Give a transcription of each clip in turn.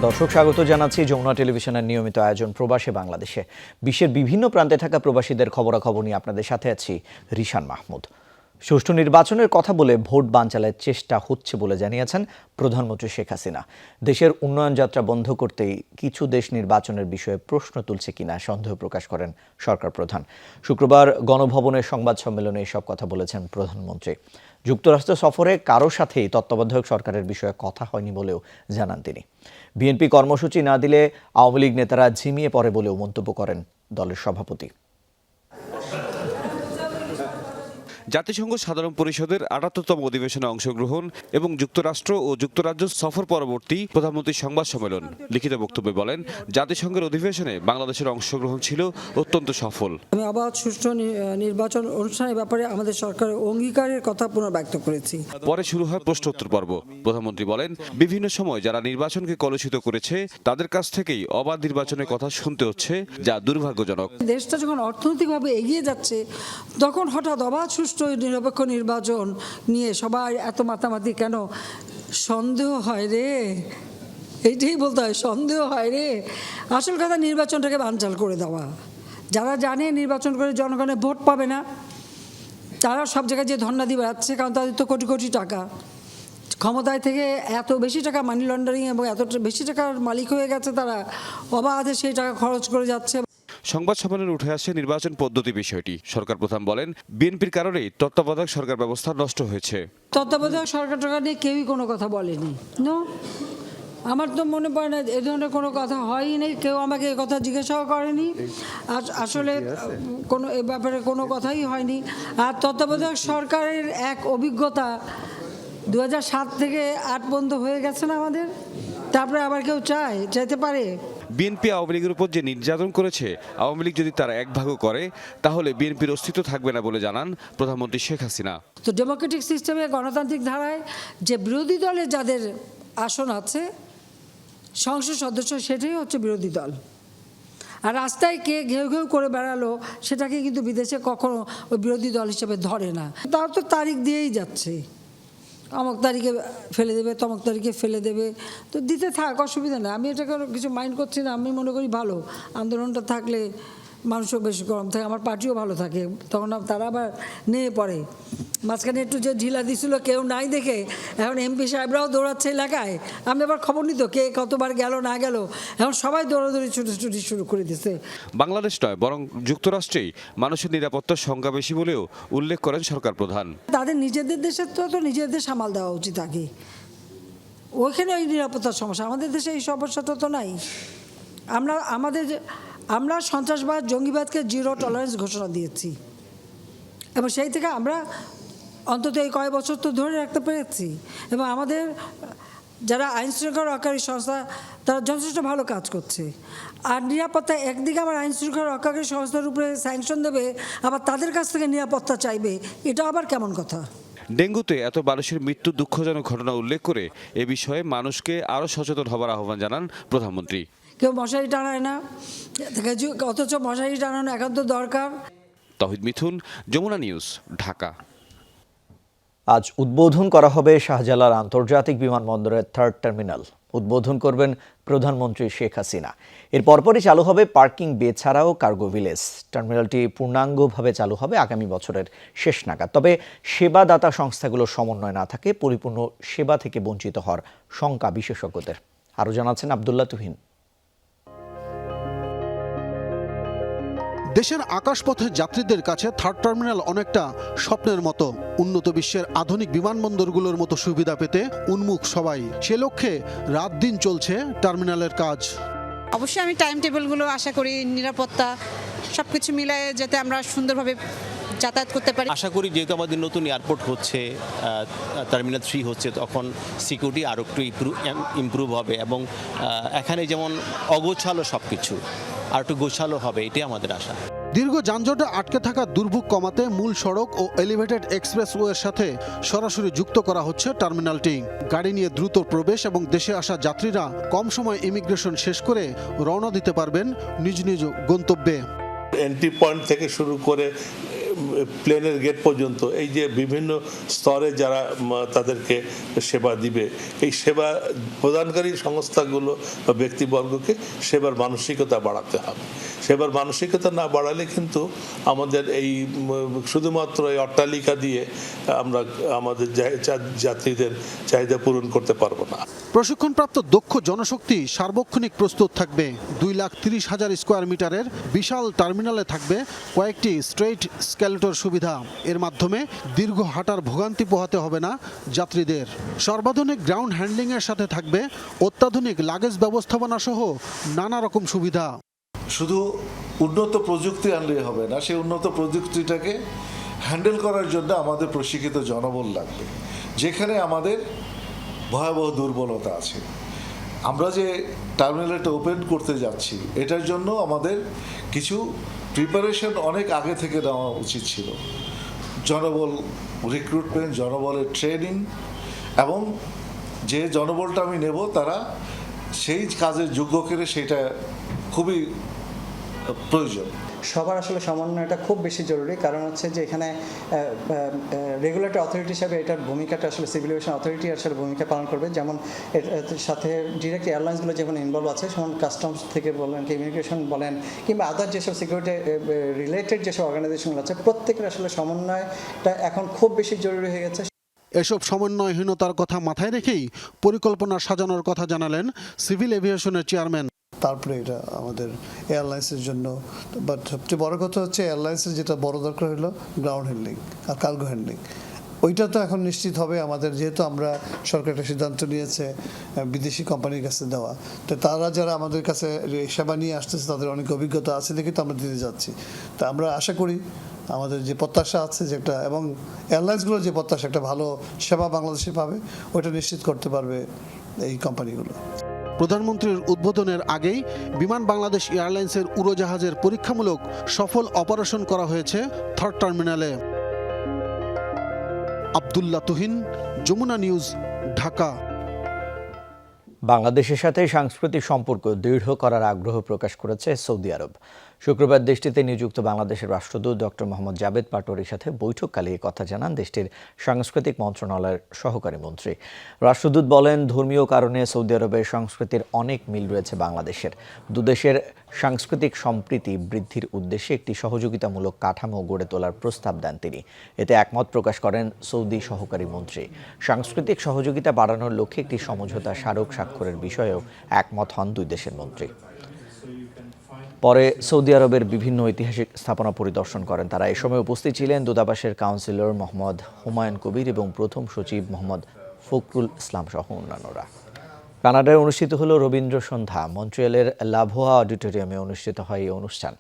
দর্শক স্বাগত জানাচ্ছি যমুনা টেলিভিশনের নিয়মিত আয়োজন প্রবাসে বাংলাদেশে। বিশ্বের বিভিন্ন প্রান্তে থাকা প্রবাসীদের খবরাখবর নিয়ে আপনাদের সাথে আছি রিশান মাহমুদ। সুষ্ঠু নির্বাচনের কথা বলে ভোট বানচালের চেষ্টা হচ্ছে বলে জানিয়েছেন প্রধানমন্ত্রী শেখ হাসিনা। দেশের উন্নয়ন যাত্রা বন্ধ করতেই কিছু দেশ নির্বাচনের বিষয়ে প্রশ্ন তুলছে কিনা সন্দেহ প্রকাশ করেন সরকার প্রধান। শুক্রবার গণভবনের সংবাদ সম্মেলনে এসব কথা বলেছেন প্রধানমন্ত্রী। যুক্তরাষ্ট্র সফরে কারো সাথেই তত্ত্বাবধায়ক সরকারের বিষয়ে কথা হয়নি বলেও জানান তিনি। বিএনপি কর্মসূচি না দিলে আওয়ামী লীগ নেতারা ঝিমিয়ে পড়ে বলেও মন্তব্য করেন দলের সভাপতি। জাতিসংঘ সাধারণ পরিষদের ৭৮তম অধিবেশনে অংশগ্রহণ এবং যুক্তরাষ্ট্র ও যুক্তরাজ্য সফর পরবর্তী প্রধানমন্ত্রীর সংবাদ সম্মেলন। লিখিত বক্তব্যে বলেন, জাতিসংঘের অধিবেশনে বাংলাদেশের অংশগ্রহণ ছিল অত্যন্ত সফল। আমি অবাধ সুষ্ঠু নির্বাচন অনুষ্ঠানের ব্যাপারে আমাদের সরকারের অঙ্গীকারের কথা পুনর্ব্যক্ত করেছি। পরে শুরু হয় প্রশ্নোত্তর পর্ব। প্রধানমন্ত্রী বলেন, বিভিন্ন সময় যারা নির্বাচনকে কলুষিত করেছে তাদের কাছ থেকেই অবাধ নির্বাচনের কথা শুনতে হচ্ছে, যা দুর্ভাগ্যজনক। দেশটা যখন অর্থনৈতিকভাবে এগিয়ে যাচ্ছে তখন হঠাৎ অবাধ সুষ্ঠু নিরপেক্ষ নির্বাচন নিয়ে সবাই এত মাতামাতি কেন? সন্দেহ হয় রে, এইটাই বলতে হয়, সন্দেহ হয় রে। আসল কথা নির্বাচনটাকে বানচাল করে দেওয়া। যারা জানে নির্বাচন করে জনগণের ভোট পাবে না, তারা সব জায়গায় যে ধর্ণা দিয়ে বেড়াচ্ছে, কারণ তাদের তো কোটি কোটি টাকা ক্ষমতায় থেকে এত বেশি টাকা মানি লন্ডারিং এবং এত বেশি টাকার মালিক হয়ে গেছে, তারা অবাধে সেই টাকা খরচ করে যাচ্ছে। সংবাদ সম্মেলনে উঠে আসে নির্বাচন পদ্ধতি বিষয়টি। সরকার প্রধান বলেন, বিএনপির কারণেই তত্ত্বাবধায়ক সরকার ব্যবস্থা নষ্ট হয়েছে। তত্ত্বাবধায়ক সরকার টাকা নিয়ে কেউই কোনো কথা বলেনি। নো, আমার তো মনে পড়ে না এ ধরনের কোনো কথা হয়নি, কেউ আমাকে এ কথা জিজ্ঞাসাও করেনি। আসলে কোনো এ ব্যাপারে কোনো কথাই হয়নি। আর তত্ত্বাবধায়ক সরকারের এক অভিজ্ঞতা 2007 থেকে 8 পর্যন্ত হয়ে গেছে না আমাদের, তারপরে আবার কেউ চাইতে পারে? বিএনপি আওয়ামী লীগের উপর যে নির্যাতন করেছে, আওয়ামী লীগ যদি তারা এক ভাগও করে তাহলে বিএনপির অস্তিত্ব থাকবে না বলে জানান প্রধানমন্ত্রী শেখ হাসিনা। তো ডেমোক্রেটিক সিস্টেমে, গণতান্ত্রিক ধারায় যে বিরোধী দলে যাদের আসন আছে, সংসদ সদস্য, সেটাই হচ্ছে বিরোধী দল। আর রাস্তায় কে ঘেউ ঘেউ করে বেড়ালো সেটাকে কিন্তু বিদেশে কখনো ওই বিরোধী দল হিসেবে ধরে না। তাও তো তারিখ দিয়েই যাচ্ছে, অমুক তারিখে ফেলে দেবে, তমুক তারিখে ফেলে দেবে, তো দিতে থাক, অসুবিধা নেই। আমি এটাকে কিছু মাইন্ড করছি না। আমি মনে করি ভালো, আন্দোলনটা থাকলে মানুষও বেশি গরম থাকে, আমার পার্টিও ভালো থাকে, তখন তারা আবার নিয়ে পড়ে। মাঝখানে একটু যে ঢিলা দিছিল কেউ নাই দেখে এখন এমপি সাহেবরাও দৌড়াচ্ছে এলাকায়। আমি আবার খবর নিত কে কতবার গেল না গেল, এখন সবাই দৌড়াদৌড়ি ছুটি শুরু করে দিচ্ছে। বাংলাদেশ নয়, বরং যুক্তরাষ্ট্রেই মানুষের নিরাপত্তার সংখ্যা বেশি বলেও উল্লেখ করেন সরকার প্রধান। তাদের নিজেদের দেশের তো নিজেদের সামাল দেওয়া উচিত আগে। ওইখানে ওই নিরাপত্তার সমস্যা, আমাদের দেশে এই সমস্যাটা তো নাই। আমরা সন্ত্রাসবাদ, জঙ্গিবাদকে 0 টলারেন্স ঘোষণা দিয়েছি এবং সেই থেকে আমরা অন্তত এই কয়েক বছর তো ধরে রাখতে পেরেছি। এবং আমাদের যারা আইন শৃঙ্খলা রক্ষাকারী সংস্থা, তারা যথেষ্ট ভালো কাজ করছে। আর নিরাপত্তা, একদিকে আমার আইন শৃঙ্খলা রক্ষাকারী সংস্থার উপরে স্যাংশন দেবে, আবার তাদের কাছ থেকে নিরাপত্তা চাইবে, এটা আবার কেমন কথা? ডেঙ্গুতে এত মানুষের মৃত্যু দুঃখজনক ঘটনা উল্লেখ করে এ বিষয়ে মানুষকে আরও সচেতন হবার আহ্বান জানান প্রধানমন্ত্রী। কেউ মশারি টানায় না, অথচ মশারি টানানো একান্ত দরকার। তৌহিদ মিথুন, যমুনা নিউজ, ঢাকা। আজ উদ্বোধন করা হবে শাহজালাল আন্তর্জাতিক বিমানবন্দরের 3rd টার্মিনাল। উদ্বোধন করবেন প্রধানমন্ত্রী শেখ হাসিনা। এর পরপরই চালু হবে পার্কিং বে ছাড়াও কার্গো ভিলেজ। টার্মিনালটি পূর্ণাঙ্গভাবে চালু হবে আগামী বছরের শেষ নাগাদ। তবে সেবাদাতা সংস্থাগুলোর সমন্বয় না থাকে পরিপূর্ণ সেবা থেকে বঞ্চিত হওয়ার শঙ্কা বিশেষজ্ঞদের। আরও জানাচ্ছেন আব্দুল্লাহ তুহিন। দেশের আকাশপথের যাত্রীদের কাছে 3rd টার্মিনাল অনেকটা স্বপ্নের মতো। উন্নত বিশ্বের আধুনিক বিমানবন্দরগুলোর মতো সুবিধা পেতে উন্মুখ সবাই। সে লক্ষ্যে রাত দিন চলছে টার্মিনালের কাজ। অবশ্যই আমি টাইম টেবিলগুলো আশা করি, নিরাপত্তা সবকিছু মিলায়ে যাতে আমরা সুন্দরভাবে যাতায়াত করতে পারি। আশা করি যেহেতু আমাদের নতুন এয়ারপোর্ট হচ্ছে, টার্মিনাল 3 হচ্ছে, তখন সিকিউরিটি আরও একটু ইমপ্রুভ হবে এবং এখানে যেমন অগোছালো সব কিছু আর একটু গোছালো হবে, এটাই আমাদের আশা। দীর্ঘ যানজটে আটকে থাকা দুর্ভোগ কমাতে মূল সড়ক ও এলিভেটেড এক্সপ্রেসওয়ের সাথে সরাসরি যুক্ত করা হচ্ছে টার্মিনালটি। গাড়ি নিয়ে দ্রুত প্রবেশ এবং দেশে আসা যাত্রীরা কম সময় ইমিগ্রেশন শেষ করে রওনা দিতে পারবেন নিজ নিজ গন্তব্যে। এন্ট্রি পয়েন্ট থেকে শুরু করে প্লেনের গেট পর্যন্ত, এই যে বিভিন্ন স্তরে যারা তাদেরকে সেবা দিবে, এই সেবা প্রদানকারী সংস্থাগুলো বা ব্যক্তিবর্গকে সেবার মানসিকতা বাড়াতে হবে। সেবার মানসিকতা না বাড়ালে কিন্তু আমাদের এই শুধুমাত্র এই অট্টালিকা দিয়ে আমরা আমাদের যাত্রীদের চাহিদা পূরণ করতে পারবো না। প্রশিক্ষণপ্রাপ্ত দক্ষ জনশক্তি সার্বক্ষণিক প্রস্তুত থাকবে। 2,30,000 স্কোয়ার মিটারের বিশাল টার্মিনালে থাকবে কয়েকটি স্ট্রেইট স্কেলেটর সুবিধা। এর মাধ্যমে দীর্ঘ হাঁটার ভোগান্তি পোহাতে হবে না যাত্রীদের। সর্বাধুনিক গ্রাউন্ড হ্যান্ডলিংয়ের সাথে থাকবে অত্যাধুনিক লাগেজ ব্যবস্থাপনা সহ নানা রকম সুবিধা। শুধু উন্নত প্রযুক্তি আনলেই হবে না, সেই উন্নত প্রযুক্তিটাকে হ্যান্ডেল করার জন্য আমাদের প্রশিক্ষিত জনবল লাগবে, যেখানে আমাদের ভয়াবহ দুর্বলতা আছে। আমরা যে টার্মিনালটা ওপেন করতে যাচ্ছি, এটার জন্য আমাদের কিছু প্রিপারেশন অনেক আগে থেকে নেওয়া উচিত ছিল। জনবল রিক্রুটমেন্ট, জনবলের ট্রেনিং, এবং যে জনবলটা আমি নেব তারা সেই কাজের যোগ্য করে, সেটা খুবই প্রয়োজন। সবার আসলে সমন্বয়টা খুব বেশি জরুরি, কারণ হচ্ছে যে এখানে রেগুলেটরি অথরিটি হিসাবে এটার ভূমিকাটা আসলে সিভিল এভিয়েশন অথরিটি আসলে ভূমিকা পালন করবে। যেমন এর সাথে ডিরেক্ট এয়ারলাইন্সগুলো যেমন ইনভলভ আছে, যেমন কাস্টমস থেকে বলেন, ইমিগ্রেশন বলেন, কিংবা আদার যেসব সিকিউরিটি রিলেটেড যেসব অর্গানাইজেশনগুলো আছে, প্রত্যেকের আসলে সমন্বয়টা এখন খুব বেশি জরুরি হয়ে গেছে। এসব সমন্বয়হীনতার কথা মাথায় রেখেই পরিকল্পনা সাজানোর কথা জানালেন সিভিল এভিয়েশনের চেয়ারম্যান। তারপরে এটা আমাদের এয়ারলাইন্সের জন্য, বাট সবচেয়ে বড় কথা হচ্ছে এয়ারলাইন্সের যেটা বড় দরকার হলো গ্রাউন্ড হ্যান্ডলিং আর কার্গো হ্যান্ডলিং। ওইটা তো এখন নিশ্চিত হবে আমাদের, যেহেতু আমরা সরকার একটা সিদ্ধান্ত নিয়েছে বিদেশি কোম্পানির কাছে দেওয়া, তো তারা যারা আমাদের কাছে সেবা নিয়ে আসতেছে তাদের অনেক অভিজ্ঞতা আছে দেখে তো আমরা দিতে যাচ্ছি। তা আমরা আশা করি আমাদের যে প্রত্যাশা আছে যে একটা, এবং এয়ারলাইন্সগুলোর যে প্রত্যাশা একটা ভালো সেবা বাংলাদেশে পাবে, ওইটা নিশ্চিত করতে পারবে এই কোম্পানিগুলো। প্রধানমন্ত্রীর উদ্বোধনের আগেই বিমান বাংলাদেশ এয়ারলাইন্সের উড়োজাহাজের পরীক্ষামূলক সফল অপারেশন করা হয়েছে থার্ড টার্মিনালে। আব্দুল্লাহ তুহিন, যমুনা নিউজ, ঢাকা। বাংলাদেশের সাথে সাংস্কৃতিক সম্পর্ক দৃঢ় করার আগ্রহ প্রকাশ করেছে সৌদি আরব। শুক্রবার দেশটিতে নিযুক্ত বাংলাদেশের রাষ্ট্রদূত ডক্টর মোহাম্মদ জাবেদ পাটোয়ারির সাথে বৈঠককালে এই কথা জানান দেশটির সাংস্কৃতিক মন্ত্রণালয়ের সহকারী মন্ত্রী। রাষ্ট্রদূত বলেন, ধর্মীয় কারণে সৌদি আরবের সংস্কৃতির অনেক মিল রয়েছে বাংলাদেশের। দুদেশের সাংস্কৃতিক সম্প্রীতি বৃদ্ধির উদ্দেশ্যে একটি সহযোগিতামূলক কাঠামো গড়ে তোলার প্রস্তাব দেন তিনি। এতে একমত প্রকাশ করেন সৌদি সহকারী মন্ত্রী। সাংস্কৃতিক সহযোগিতা বাড়ানোর লক্ষ্যে একটি সমঝোতা স্মারক স্বাক্ষরের বিষয়েও একমত হন দুই দেশের মন্ত্রী। পরে সৌদি আরবের বিভিন্ন ঐতিহাসিক স্থাপনা পরিদর্শন করেন তারা। এ সময় উপস্থিত ছিলেন দূতাবাসের কাউন্সিলর মোহাম্মদ হুমায়ুন কবির এবং প্রথম সচিব মোহাম্মদ ফখরুল ইসলাম সহ অন্যান্যরা। কানাডায় অনুষ্ঠিত হল রবীন্দ্র সন্ধ্যা। মন্ট্রিয়ালের লাভোয়া অডিটোরিয়ামে অনুষ্ঠিত হয় এই অনুষ্ঠান।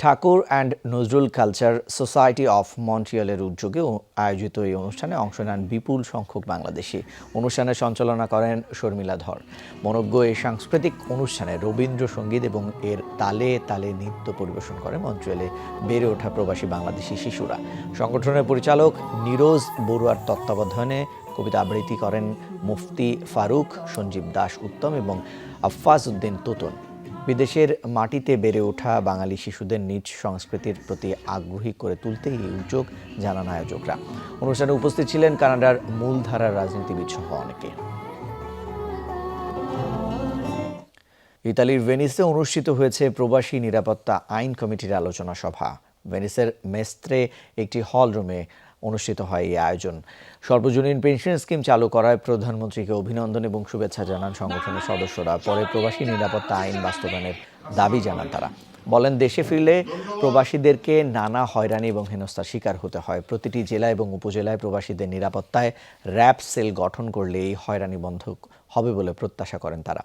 Thakur and Nazrul culture society of মন্ট্রিয়ালের উদ্যোগে আয়োজিত এই অনুষ্ঠানে অংশ নেন বিপুল সংখ্যক বাংলাদেশি। অনুষ্ঠানে সঞ্চালনা করেন শর্মিলা ধর। মনোজ্ঞ এই সাংস্কৃতিক অনুষ্ঠানে রবীন্দ্রসঙ্গীত এবং এর তালে তালে নৃত্য পরিবেশন করে মন্ট্রিয়ালে বেড়ে ওঠা প্রবাসী বাংলাদেশি শিশুরা। সংগঠনের পরিচালক নিরোজ বড়ুয়ার তত্ত্বাবধানে কবিতা আবৃত্তি করেন মুফতি ফারুক, সঞ্জীব দাস উত্তম এবং আফফাজ উদ্দিন তোতন। বিদেশের মাটিতে বেড়ে ওঠা বাঙালি শিশুদের নিজ সংস্কৃতির প্রতি আগ্রহী করে তুলতে এই উদ্যোগ জানান আয়োজকরা। অনুষ্ঠানে উপস্থিত ছিলেন কানাডার মূলধারার রাজনীতিবিদ সহ অনেকে। ইতালির ভেনিসে অনুষ্ঠিত হয়েছে প্রবাসী নিরাপত্তা আইন কমিটির আলোচনা সভা। ভেনিসের মেস্ত্রে একটি হল রুমে অনুষ্ঠিত হয় এই আয়োজন। সর্বজনীন পেনশন স্কিম চালু করায় প্রধানমন্ত্রীকে অভিনন্দন এবং শুভেচ্ছা জানান সংগঠনের সদস্যরা। পরে প্রবাসী নিরাপত্তা আইন বাস্তবায়নের দাবি জানান তারা। বলেন, দেশে ফিরলে প্রবাসীদেরকে নানা হয়রানি এবং হেনস্থার শিকার হতে হয়। প্রতিটি জেলা এবং উপজেলায় প্রবাসীদের নিরাপত্তায় র্যাব সেল গঠন করলে এই হয়রানি বন্ধ হবে বলে প্রত্যাশা করেন তারা।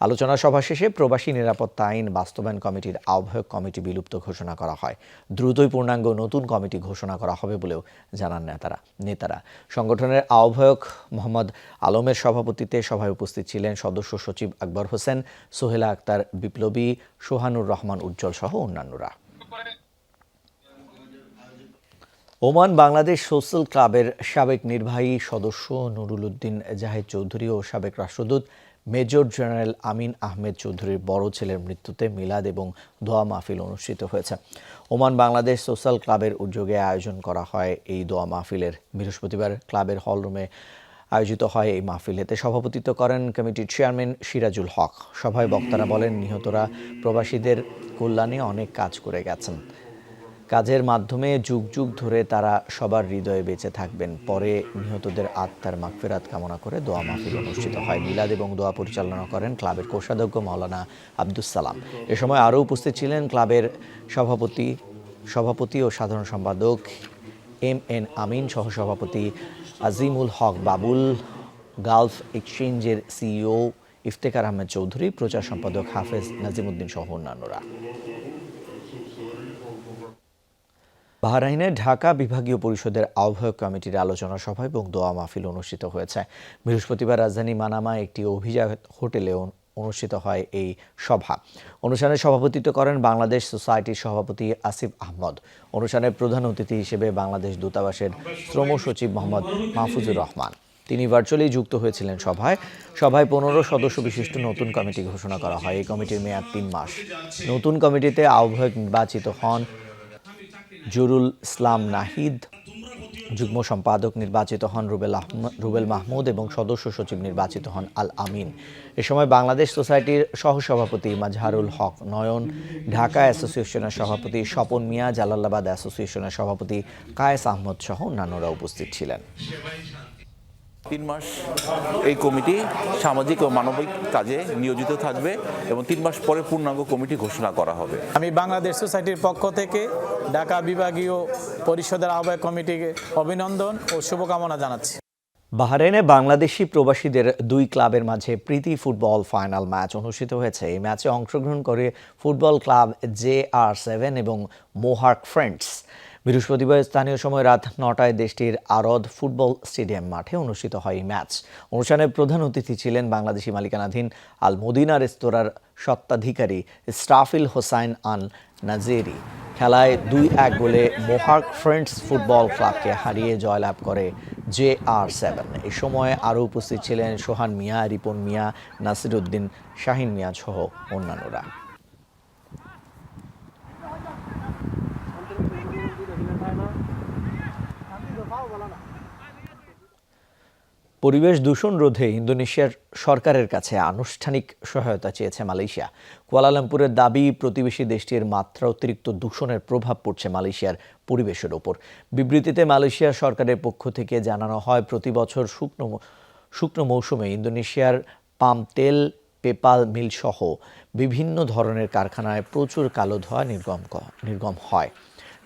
আলোচনা সভা শেষে প্রবাসী নিরাপত্তা আইন বাস্তবায়ন কমিটির আহ্বায়ক কমিটি বিলুপ্ত ঘোষণা করা হয়। দ্রুতই পূর্ণাঙ্গ নতুন কমিটি ঘোষণা করা হবে বলেও জানান নেতারা। সংগঠনের আহ্বায়ক মোহাম্মদ আলমের সভাপতিত্বে সভায় উপস্থিত ছিলেন সদস্য সচিব আকবর হোসেন, সোহেলা আক্তার বিপ্লবী, সোহানুর রহমান উজ্জ্বল সহ অন্যান্যরা। ওমান বাংলাদেশ সোশ্যাল ক্লাবের সাবেক নির্বাহী সদস্য নুরুল উদ্দিন জাহেদ চৌধুরী ও সাবেক রাষ্ট্রদূত মেজর জেনারেল আমিন আহমেদ চৌধুরীর বড় ছেলের মৃত্যুতে মিলাদ এবং দোয়া মাহফিল অনুষ্ঠিত হয়েছে। ওমান বাংলাদেশ সোশ্যাল ক্লাবের উদ্যোগে আয়োজন করা হয় এই দোয়া মাহফিলের। বৃহস্পতিবার ক্লাবের হলরুমে আয়োজিত হয় এই মাহফিল। এতে সভাপতিত্ব করেন কমিটির চেয়ারম্যান সিরাজুল হক। সভায় বক্তারা বলেন, নিহতরা প্রবাসীদের কল্যাণে অনেক কাজ করে গেছেন। কাজের মাধ্যমে যুগ যুগ ধরে তারা সবার হৃদয়ে বেঁচে থাকবেন। পরে নিহতদের আত্মার মাগফিরাত কামনা করে দোয়া মাহফিল অনুষ্ঠিত হয়। মিলাদ এবং দোয়া পরিচালনা করেন ক্লাবের কোষাধ্যক্ষ মাওলানা আব্দুস সালাম। এ সময় আরও উপস্থিত ছিলেন ক্লাবের সভাপতি ও সাধারণ সম্পাদক MN আমিন, সহসভাপতি আজিমুল হক বাবুল, গালফ এক্সচেঞ্জের CEO ইফতেখার আহমেদ চৌধুরী, প্রচার সম্পাদক হাফেজ নাজিমুদ্দিন সহ অন্যান্যরা। বাহরাইনে ঢাকা বিভাগীয় পরিষদের আহ্বায়ক কমিটির আলোচনা সভা এবং দোয়া মাহফিল অনুষ্ঠিত হয়েছে। বৃহস্পতিবার রাজধানী মানামা একটি অভিজাত হোটেলে অনুষ্ঠিত হয় এই সভা। অনুষ্ঠানে সভাপতিত্ব করেন বাংলাদেশ সোসাইটির সভাপতি আসিফ আহমদ। অনুষ্ঠানের প্রধান অতিথি হিসেবে বাংলাদেশ দূতাবাসের শ্রম সচিব মোহাম্মদ মাহফুজুর রহমান। তিনি ভার্চুয়ালি যুক্ত হয়েছিলেন সভায় 15 সদস্য বিশিষ্ট নতুন কমিটি ঘোষণা করা হয়। এই কমিটির মেয়াদ 3 মাস। নতুন কমিটিতে আহ্বায়ক নির্বাচিত হন জুরুল ইসলাম নাহিদ, যুগ্ম সম্পাদক নির্বাচিত হন রুবেল মাহমুদ এবং সদস্য সচিব নির্বাচিত হন আল আমিন। এ সময় বাংলাদেশ সোসাইটির সহসভাপতি মাজহারুল হক নয়ন, ঢাকা অ্যাসোসিয়েশনের সভাপতি স্বপন মিয়া, জালালাবাদ অ্যাসোসিয়েশনের সভাপতি কায়েস আহমদ সহ অন্যান্যরা উপস্থিত ছিলেন। 3 মাস এই কমিটি সামাজিক ও মানবিক কাজে নিয়োজিত থাকবে এবং 3 মাস পরে পূর্ণাঙ্গ কমিটি ঘোষণা করা হবে। আমি বাংলাদেশ সোসাইটির পক্ষ থেকে ঢাকা বিভাগীয় পরিষদের আহ্বায়ক কমিটিকে অভিনন্দন ও শুভকামনা জানাচ্ছি। বাহরাইনে বাংলাদেশি প্রবাসীদের 2 ক্লাবের মাঝে প্রীতি ফুটবল ফাইনাল ম্যাচ অনুষ্ঠিত হয়েছে। এই ম্যাচে অংশগ্রহণ করে ফুটবল ক্লাব JR7 এবং মোহার্ক ফ্রেন্ডস। বৃহস্পতিবার স্থানীয় সময় রাত 9টায় দেশটির আরদ ফুটবল স্টেডিয়াম মাঠে অনুষ্ঠিত হয় এই ম্যাচ। অনুষ্ঠানে প্রধান অতিথি ছিলেন বাংলাদেশি মালিকানাধীন আল মদিনা রেস্তোরাঁর স্বত্বাধিকারী ইস্টাফিল হোসাইন আল নাজেরি। খেলায় 2-1 গোলে মোহার্ক ফ্রেন্ডস ফুটবল ক্লাবকে হারিয়ে জয়লাভ করে JR7। এই সময় আরও উপস্থিত ছিলেন সোহান মিয়া, রিপন মিয়া, নাসিরউদ্দিন, শাহিন মিয়া সহ অন্যান্যরা। পরিবেশ দূষণ রোধে ইন্দোনেশিয়ার সরকারের কাছে আনুষ্ঠানিক সহায়তা চেয়েছে মালয়েশিয়া। কুয়ালালামপুরের দাবি, প্রতিবেশী দেশটির মাত্রা অতিরিক্ত দূষণের প্রভাব পড়ছে মালয়েশিয়ার পরিবেশের ওপর। বিবৃতিতে মালয়েশিয়ার সরকারের পক্ষ থেকে জানানো হয়, প্রতি বছর শুকনো মৌসুমে ইন্দোনেশিয়ার পাম তেল, পেপাল মিল সহ বিভিন্ন ধরনের কারখানায় প্রচুর কালো ধোঁয়া নির্গম হয়,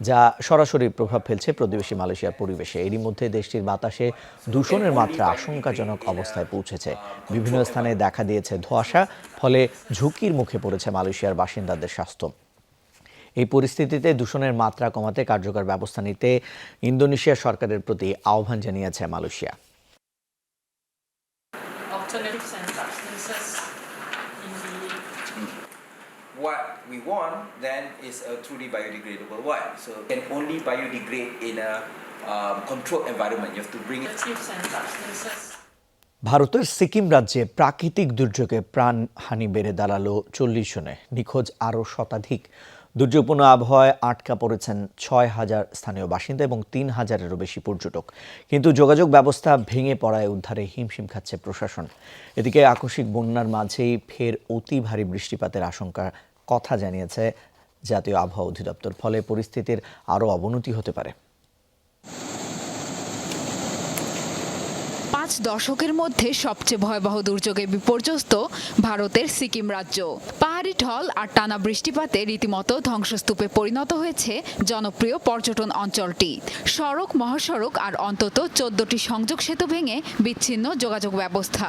যা সরাসরি প্রভাব ফেলছে প্রতিবেশী মালয়েশিয়ার পরিবেশে। এরই মধ্যে দেশটির বাতাসে দূষণের মাত্রা আশঙ্কাজনক অবস্থায় পৌঁছেছে। বিভিন্ন স্থানে দেখা দিয়েছে ধোঁয়াশা, ফলে ঝুঁকির মুখে পড়েছে মালয়েশিয়ার বাসিন্দাদের স্বাস্থ্য। এই পরিস্থিতিতে দূষণের মাত্রা কমাতে কার্যকর ব্যবস্থা নিতে ইন্দোনেশিয়ার সরকারের প্রতি আহ্বান জানিয়েছে Malaysia. What we want then is a truly biodegradable one. So it can only biodegrade in a controlled environment. You have to bring it. ভারতের সিকিম রাজ্যে প্রাকৃতিক দুর্যোগে প্রাণহানি বেড়ে দাঁড়ালো 40 জনে। নিখোঁজ আরও শতাধিক। দুর্যোগপূর্ণ আবহাওয়ায় আটকা পড়েছেন 6,000 স্থানীয় বাসিন্দা এবং 3,000-এরও বেশি পর্যটক। কিন্তু যোগাযোগ ব্যবস্থা ভেঙে পড়ায় উদ্ধারে হিমশিম খাচ্ছে প্রশাসন। এদিকে আকস্মিক বন্যার মাঝেই ফের অতি ভারী বৃষ্টিপাতের আশঙ্কার কথা জানিয়েছে জাতীয় আবহাওয়া অধিদপ্তর। ফলে পরিস্থিতির আরও অবনতি হতে পারে। 5 দশকের মধ্যে সবচেয়ে ভয়াবহ দুর্যোগে বিপর্যস্ত ভারতের সিকিম রাজ্য। পাহাড়ি ঢল আর টানা বৃষ্টিপাতে রীতিমতো ধ্বংসস্তূপে পরিণত হয়েছে জনপ্রিয় পর্যটন অঞ্চলটি। সড়ক, মহাসড়ক আর অন্তত 14টি সংযোগ সেতু ভেঙে বিচ্ছিন্ন যোগাযোগ ব্যবস্থা।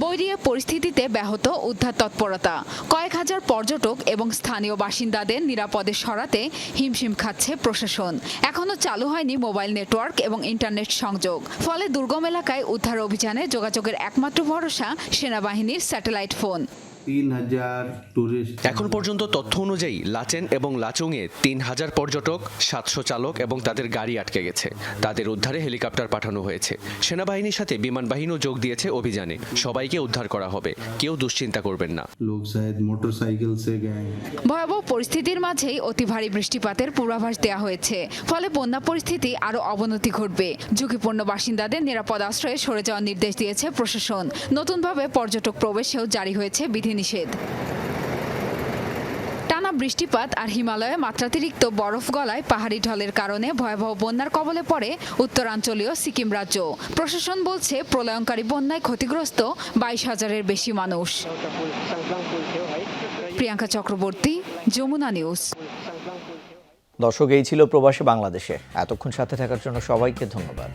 বৈরিয়া পরিস্থিতিতে ব্যাহত উদ্ধার তৎপরতা। কয়েক হাজার পর্যটক এবং স্থানীয় বাসিন্দাদের নিরাপদে সরাতে হিমশিম খাচ্ছে প্রশাসন। এখনও চালু হয়নি মোবাইল নেটওয়ার্ক এবং ইন্টারনেট সংযোগ। ফলে দুর্গম এলাকায় উদ্ধার অভিযানে যোগাযোগের একমাত্র ভরসা সেনাবাহিনীর স্যাটেলাইট ফোন। 3000 টুরিস্ট। এখন পর্যন্ত তথ্য অনুযায়ী লাচেন এবং লাচুংয়ে 3000 পর্যটক, 700 চালক এবং তাদের গাড়ি আটকে গেছে। তাদের উদ্ধারে হেলিকপ্টার পাঠানো হয়েছে। সেনাবাহিনীর সাথে বিমান বাহিনীও যোগ দিয়েছে অভিযানে। সবাইকে উদ্ধার করা হবে, কেউ দুশ্চিন্তা করবেন না। লোক শায়দ মোটরসাইকেল সে গয়ে। ভয়াবহ পরিস্থিতির মাঝেই অতি ভারী বৃষ্টিপাতের পূর্বাভাস দেওয়া হয়েছে। ফলে বন্যা পরিস্থিতি আরও অবনতি ঘটবে। ঝুঁকিপূর্ণ বাসিন্দাদের নিরাপদ আশ্রয়ে সরে যাওয়ার নির্দেশ দিয়েছে প্রশাসন। নতুনভাবে পর্যটক প্রবেশেও জারি হয়েছে বিধিনিষেধ। টানা বৃষ্টিপাত আর হিমালয়ে মাত্রাতিরিক্ত বরফ গলায় পাহাড়ি ঢলের কারণে ভয়াবহ বন্যার কবলে পড়ে উত্তরাঞ্চলীয় সিকিম রাজ্য। প্রশাসন বলছে প্রলয়ঙ্কারী বন্যায় ক্ষতিগ্রস্ত 22,000-এর বেশি মানুষ। প্রিয়াঙ্কা চক্রবর্তী, যমুনা নিউজ। দর্শক, এই ছিল প্রবাসী বাংলাদেশে। এতক্ষণ সাথে থাকার জন্য সবাইকে ধন্যবাদ।